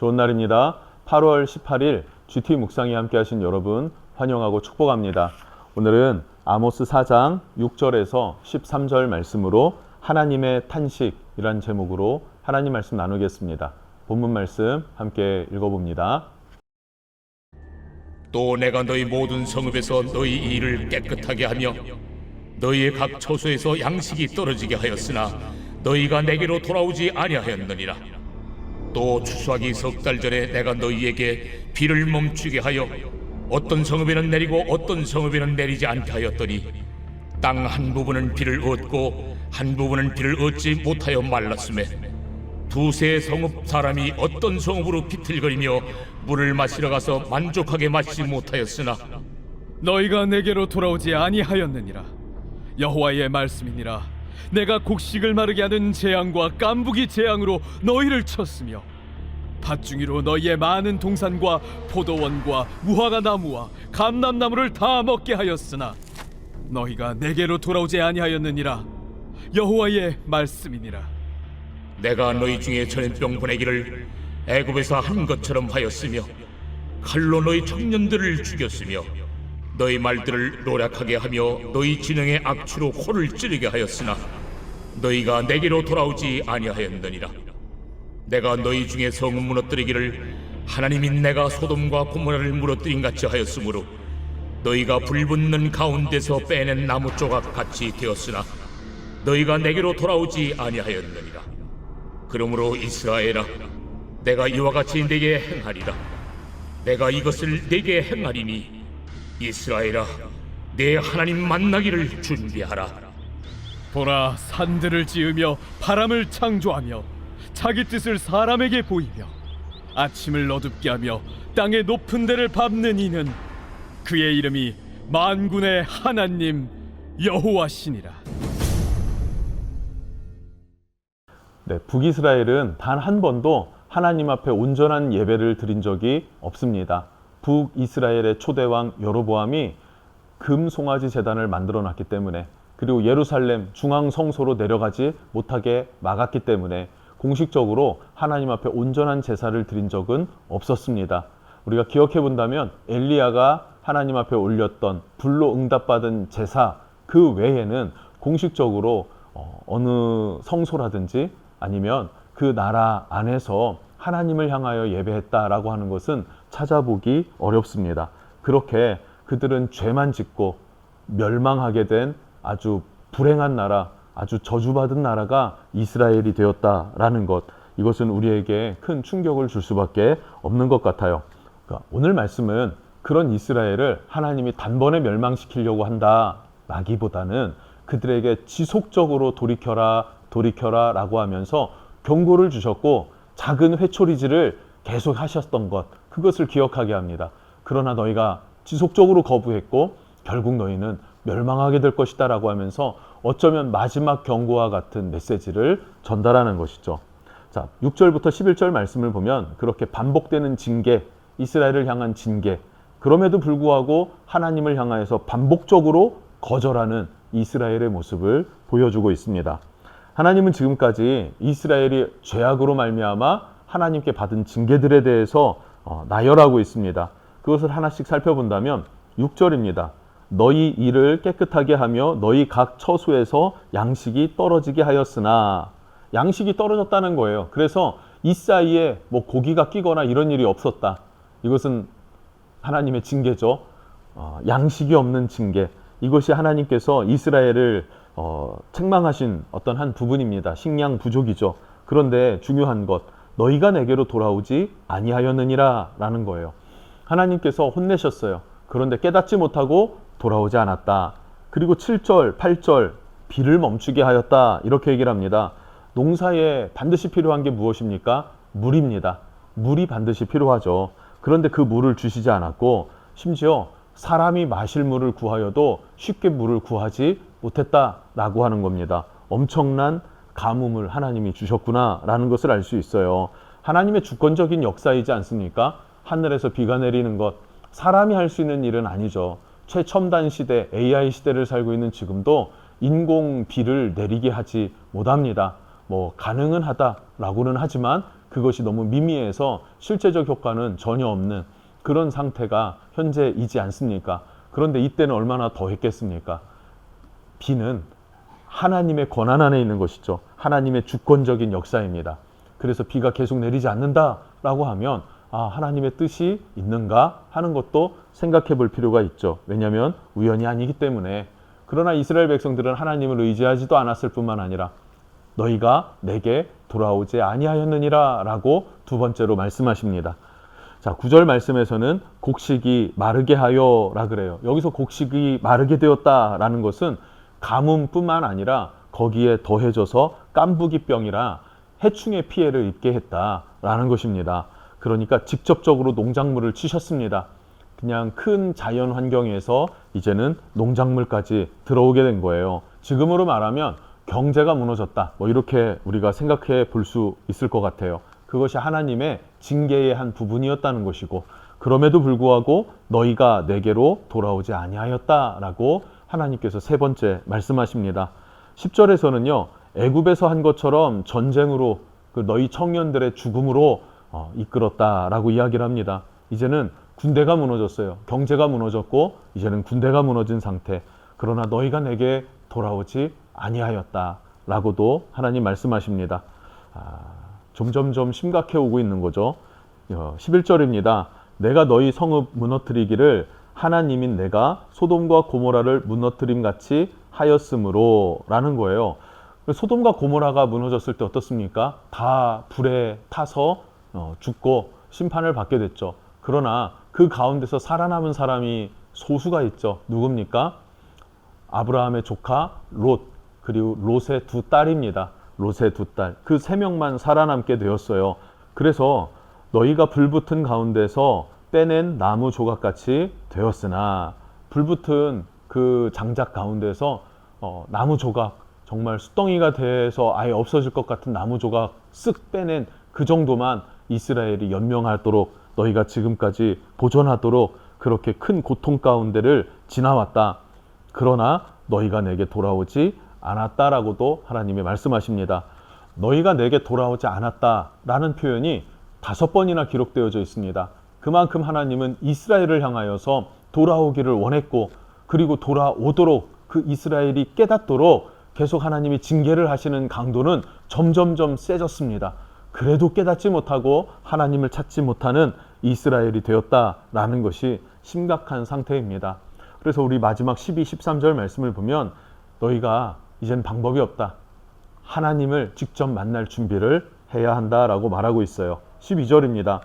좋은 날입니다. 8월 18일 GT 묵상에 함께 하신 여러분 환영하고 축복합니다. 오늘은 아모스 4장 6절에서 13절 말씀으로 하나님의 탄식이란 제목으로 하나님 말씀 나누겠습니다. 본문 말씀 함께 읽어봅니다. 또 내가 너희 모든 성읍에서 너희 일을 깨끗하게 하며 너희의 각 처소에서 양식이 떨어지게 하였으나 너희가 내게로 돌아오지 아니하였느니라. 또 추수하기 석 달 전에 내가 너희에게 비를 멈추게 하여 어떤 성읍에는 내리고 어떤 성읍에는 내리지 않게 하였더니 땅 한 부분은 비를 얻고 한 부분은 비를 얻지 못하여 말랐음에 두세 성읍 사람이 어떤 성읍으로 비틀거리며 물을 마시러 가서 만족하게 마시지 못하였으나 너희가 내게로 돌아오지 아니하였느니라. 여호와의 말씀이니라. 내가 곡식을 마르게 하는 재앙과 깐부기 재앙으로 너희를 쳤으며 밭중이로 너희의 많은 동산과 포도원과 무화과 나무와 감람나무를 다 먹게 하였으나 너희가 내게로 돌아오지 아니하였느니라. 여호와의 말씀이니라. 내가 너희 중에 전염병 보내기를 애굽에서 한 것처럼 하였으며 칼로 너희 청년들을 죽였으며 너희 말들을 노략하게 하며 너희 진영의 악취로 코를 찌르게 하였으나 너희가 내게로 돌아오지 아니하였느니라. 내가 너희 중에 성읍 무너뜨리기를 하나님이 내가 소돔과 고모라를 무너뜨린 같이 하였으므로 너희가 불붙는 가운데서 빼낸 나무 조각 같이 되었으나 너희가 내게로 돌아오지 아니하였느니라. 그러므로 이스라엘아, 내가 이와 같이 네게 행하리라. 내가 이것을 네게 행하리니 이스라엘아, 내 하나님 만나기를 준비하라. 보라, 산들을 지으며 바람을 창조하며 자기 뜻을 사람에게 보이며 아침을 어둡게 하며 땅의 높은 데를 밟는 이는 그의 이름이 만군의 하나님 여호와시니라. 네, 북이스라엘은 단 한 번도 하나님 앞에 온전한 예배를 드린 적이 없습니다. 북이스라엘의 초대왕 여로보암이 금 송아지 제단을 만들어 놨기 때문에, 그리고 예루살렘 중앙 성소로 내려가지 못하게 막았기 때문에 공식적으로 하나님 앞에 온전한 제사를 드린 적은 없었습니다. 우리가 기억해 본다면 엘리야가 하나님 앞에 올렸던 불로 응답받은 제사 그 외에는 공식적으로 어느 성소라든지 아니면 그 나라 안에서 하나님을 향하여 예배했다라고 하는 것은 찾아보기 어렵습니다. 그렇게 그들은 죄만 짓고 멸망하게 된 아주 불행한 나라, 아주 저주받은 나라가 이스라엘이 되었다라는 것, 이것은 우리에게 큰 충격을 줄 수밖에 없는 것 같아요. 그러니까 오늘 말씀은 그런 이스라엘을 하나님이 단번에 멸망시키려고 한다라기보다는 그들에게 지속적으로 돌이켜라 라고 하면서 경고를 주셨고 작은 회초리질을 계속 하셨던 것, 그것을 기억하게 합니다. 그러나 너희가 지속적으로 거부했고 결국 너희는 멸망하게 될 것이다 라고 하면서 어쩌면 마지막 경고와 같은 메시지를 전달하는 것이죠. 자, 6절부터 11절 말씀을 보면 그렇게 반복되는 징계, 이스라엘을 향한 징계, 그럼에도 불구하고 하나님을 향하여서 반복적으로 거절하는 이스라엘의 모습을 보여주고 있습니다. 하나님은 지금까지 이스라엘이 죄악으로 말미암아 하나님께 받은 징계들에 대해서 나열하고 있습니다. 그것을 하나씩 살펴본다면 6절입니다. 너희 일을 깨끗하게 하며 너희 각 처소에서 양식이 떨어지게 하였으나, 양식이 떨어졌다는 거예요. 그래서 이 사이에 뭐 고기가 끼거나 이런 일이 없었다. 이것은 하나님의 징계죠. 양식이 없는 징계. 이것이 하나님께서 이스라엘을 책망하신 어떤 한 부분입니다. 식량 부족이죠. 그런데 중요한 것, 너희가 내게로 돌아오지 아니하였느니라 라는 거예요. 하나님께서 혼내셨어요. 그런데 깨닫지 못하고 돌아오지 않았다. 그리고 7절, 8절 비를 멈추게 하였다, 이렇게 얘기를 합니다. 농사에 반드시 필요한 게 무엇입니까? 물입니다. 물이 반드시 필요하죠. 그런데 그 물을 주시지 않았고 심지어 사람이 마실 물을 구하여도 쉽게 물을 구하지 못했다라고 하는 겁니다. 엄청난 가뭄을 하나님이 주셨구나라는 것을 알 수 있어요. 하나님의 주권적인 역사이지 않습니까? 하늘에서 비가 내리는 것, 사람이 할 수 있는 일은 아니죠. 최첨단 시대, AI 시대를 살고 있는 지금도 인공 비를 내리게 하지 못합니다. 가능은 하다라고는 하지만 그것이 너무 미미해서 실제적 효과는 전혀 없는 그런 상태가 현재이지 않습니까? 그런데 이때는 얼마나 더 했겠습니까? 비는 하나님의 권한 안에 있는 것이죠. 하나님의 주권적인 역사입니다. 그래서 비가 계속 내리지 않는다라고 하면 하나님의 뜻이 있는가 하는 것도 생각해 볼 필요가 있죠. 왜냐하면 우연이 아니기 때문에. 그러나 이스라엘 백성들은 하나님을 의지하지도 않았을 뿐만 아니라 너희가 내게 돌아오지 아니하였느니라 라고 두 번째로 말씀하십니다. 자, 9절 말씀에서는 곡식이 마르게 하여라 그래요. 여기서 곡식이 마르게 되었다라는 것은 가뭄뿐만 아니라 거기에 더해져서 깐부기병이라 해충의 피해를 입게 했다라는 것입니다. 그러니까 직접적으로 농작물을 치셨습니다. 그냥 큰 자연 환경에서 이제는 농작물까지 들어오게 된 거예요. 지금으로 말하면 경제가 무너졌다. 이렇게 우리가 생각해 볼 수 있을 것 같아요. 그것이 하나님의 징계의 한 부분이었다는 것이고, 그럼에도 불구하고 너희가 내게로 돌아오지 아니하였다라고 하나님께서 세 번째 말씀하십니다. 10절에서는요. 애굽에서 한 것처럼 전쟁으로 너희 청년들의 죽음으로 이끌었다라고 이야기를 합니다. 이제는 군대가 무너졌어요. 경제가 무너졌고 이제는 군대가 무너진 상태. 그러나 너희가 내게 돌아오지 아니하였다라고도 하나님 말씀하십니다. 점점점 심각해 오고 있는 거죠. 11절입니다. 내가 너희 성읍 무너뜨리기를 하나님인 내가 소돔과 고모라를 무너뜨림 같이 하였으므로 라는 거예요. 소돔과 고모라가 무너졌을 때 어떻습니까? 다 불에 타서 죽고 심판을 받게 됐죠. 그러나 그 가운데서 살아남은 사람이 소수가 있죠. 누굽니까? 아브라함의 조카 롯, 그리고 롯의 두 딸입니다. 롯의 두 딸. 그 세 명만 살아남게 되었어요. 그래서 너희가 불붙은 가운데서 빼낸 나무 조각같이 되었으나, 불붙은 그 장작 가운데서 나무 조각, 정말 숫덩이가 돼서 아예 없어질 것 같은 나무 조각 쓱 빼낸 그 정도만 이스라엘이 연명하도록, 너희가 지금까지 보존하도록 그렇게 큰 고통 가운데를 지나왔다. 그러나 너희가 내게 돌아오지 않았다라고도 하나님이 말씀하십니다. 너희가 내게 돌아오지 않았다라는 표현이 5번이나 기록되어져 있습니다. 그만큼 하나님은 이스라엘을 향하여서 돌아오기를 원했고, 그리고 돌아오도록 그 이스라엘이 깨닫도록 계속 하나님이 징계를 하시는 강도는 점점점 세졌습니다. 그래도 깨닫지 못하고 하나님을 찾지 못하는 이스라엘이 되었다라는 것이 심각한 상태입니다. 그래서 우리 마지막 12, 13절 말씀을 보면 너희가 이젠 방법이 없다. 하나님을 직접 만날 준비를 해야 한다라고 말하고 있어요. 12절입니다.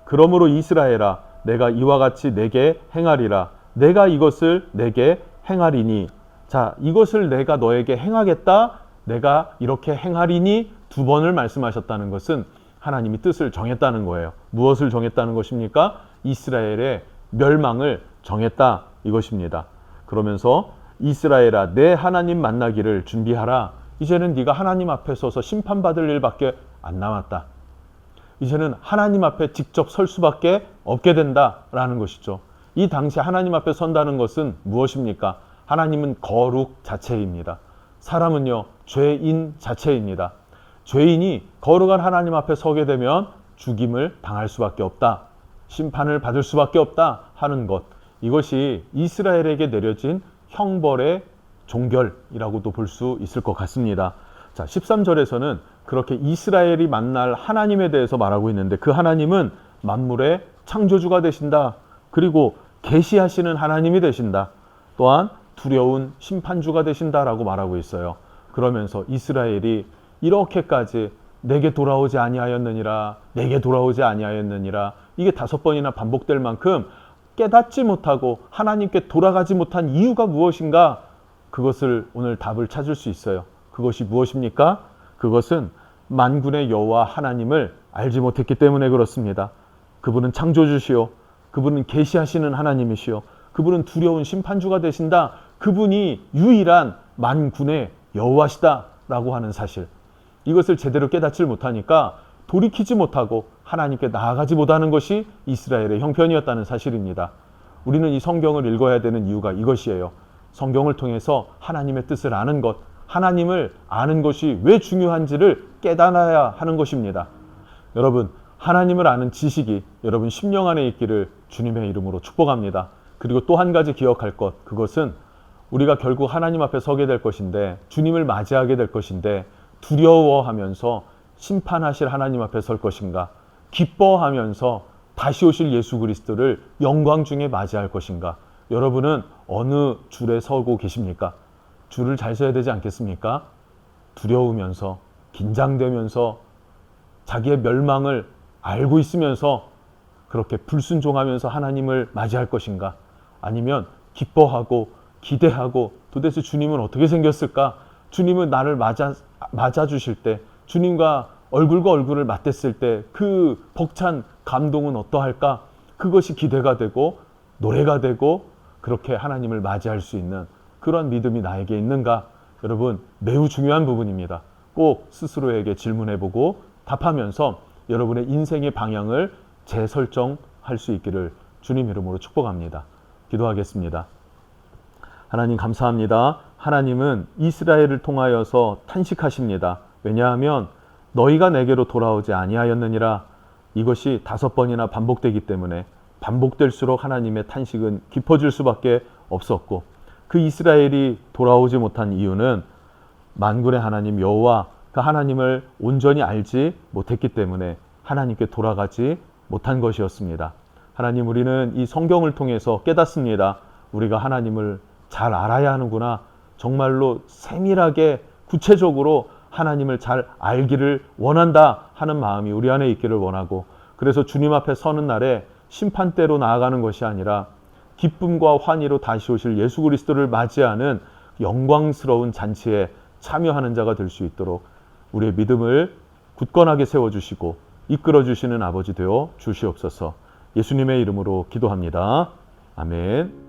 그러므로 이스라엘아, 내가 이와 같이 내게 행하리라. 내가 이것을 내게 행하리니. 자, 이것을 내가 너에게 행하겠다. 내가 이렇게 행하리니 2번을 말씀하셨다는 것은 하나님이 뜻을 정했다는 거예요. 무엇을 정했다는 것입니까? 이스라엘의 멸망을 정했다 이것입니다. 그러면서 이스라엘아, 내 하나님 만나기를 준비하라. 이제는 네가 하나님 앞에 서서 심판받을 일밖에 안 남았다. 이제는 하나님 앞에 직접 설 수밖에 없게 된다라는 것이죠. 이 당시 하나님 앞에 선다는 것은 무엇입니까? 하나님은 거룩 자체입니다. 사람은요, 죄인 자체입니다. 죄인이 거룩한 하나님 앞에 서게 되면 죽임을 당할 수밖에 없다. 심판을 받을 수밖에 없다 하는 것. 이것이 이스라엘에게 내려진 형벌의 종결이라고도 볼 수 있을 것 같습니다. 자, 13절에서는 그렇게 이스라엘이 만날 하나님에 대해서 말하고 있는데, 그 하나님은 만물의 창조주가 되신다. 그리고 계시하시는 하나님이 되신다. 또한 두려운 심판주가 되신다라고 말하고 있어요. 그러면서 이스라엘이 이렇게까지 내게 돌아오지 아니하였느니라, 내게 돌아오지 아니하였느니라, 이게 5번이나 반복될 만큼 깨닫지 못하고 하나님께 돌아가지 못한 이유가 무엇인가? 그것을 오늘 답을 찾을 수 있어요. 그것이 무엇입니까? 그것은 만군의 여호와 하나님을 알지 못했기 때문에 그렇습니다. 그분은 창조주시오. 그분은 계시하시는 하나님이시오. 그분은 두려운 심판주가 되신다. 그분이 유일한 만군의 여호와시다라고 하는 사실. 이것을 제대로 깨닫지 못하니까 돌이키지 못하고 하나님께 나아가지 못하는 것이 이스라엘의 형편이었다는 사실입니다. 우리는 이 성경을 읽어야 되는 이유가 이것이에요. 성경을 통해서 하나님의 뜻을 아는 것, 하나님을 아는 것이 왜 중요한지를 깨달아야 하는 것입니다. 여러분, 하나님을 아는 지식이 여러분 심령 안에 있기를 주님의 이름으로 축복합니다. 그리고 또 한 가지 기억할 것, 그것은 우리가 결국 하나님 앞에 서게 될 것인데, 주님을 맞이하게 될 것인데, 두려워하면서 심판하실 하나님 앞에 설 것인가, 기뻐하면서 다시 오실 예수 그리스도를 영광 중에 맞이할 것인가, 여러분은 어느 줄에 서고 계십니까? 줄을 잘 서야 되지 않겠습니까? 두려우면서, 긴장되면서, 자기의 멸망을 알고 있으면서 그렇게 불순종하면서 하나님을 맞이할 것인가, 아니면 기뻐하고 기대하고 도대체 주님은 어떻게 생겼을까, 주님은 나를 맞아주실 때, 주님과 얼굴과 얼굴을 맞댔을 때 그 벅찬 감동은 어떠할까, 그것이 기대가 되고 노래가 되고 그렇게 하나님을 맞이할 수 있는 그런 믿음이 나에게 있는가, 여러분 매우 중요한 부분입니다. 꼭 스스로에게 질문해보고 답하면서 여러분의 인생의 방향을 재설정할 수 있기를 주님 이름으로 축복합니다. 기도하겠습니다. 하나님 감사합니다. 하나님은 이스라엘을 통하여서 탄식하십니다. 왜냐하면 너희가 내게로 돌아오지 아니하였느니라. 이것이 5번이나 반복되기 때문에 반복될수록 하나님의 탄식은 깊어질 수밖에 없었고, 그 이스라엘이 돌아오지 못한 이유는 만군의 하나님 여호와 그 하나님을 온전히 알지 못했기 때문에 하나님께 돌아가지 못한 것이었습니다. 하나님, 우리는 이 성경을 통해서 깨닫습니다. 우리가 하나님을 잘 알아야 하는구나. 정말로 세밀하게 구체적으로 하나님을 잘 알기를 원한다 하는 마음이 우리 안에 있기를 원하고, 그래서 주님 앞에 서는 날에 심판대로 나아가는 것이 아니라 기쁨과 환희로 다시 오실 예수 그리스도를 맞이하는 영광스러운 잔치에 참여하는 자가 될 수 있도록 우리의 믿음을 굳건하게 세워주시고 이끌어주시는 아버지 되어 주시옵소서. 예수님의 이름으로 기도합니다. 아멘.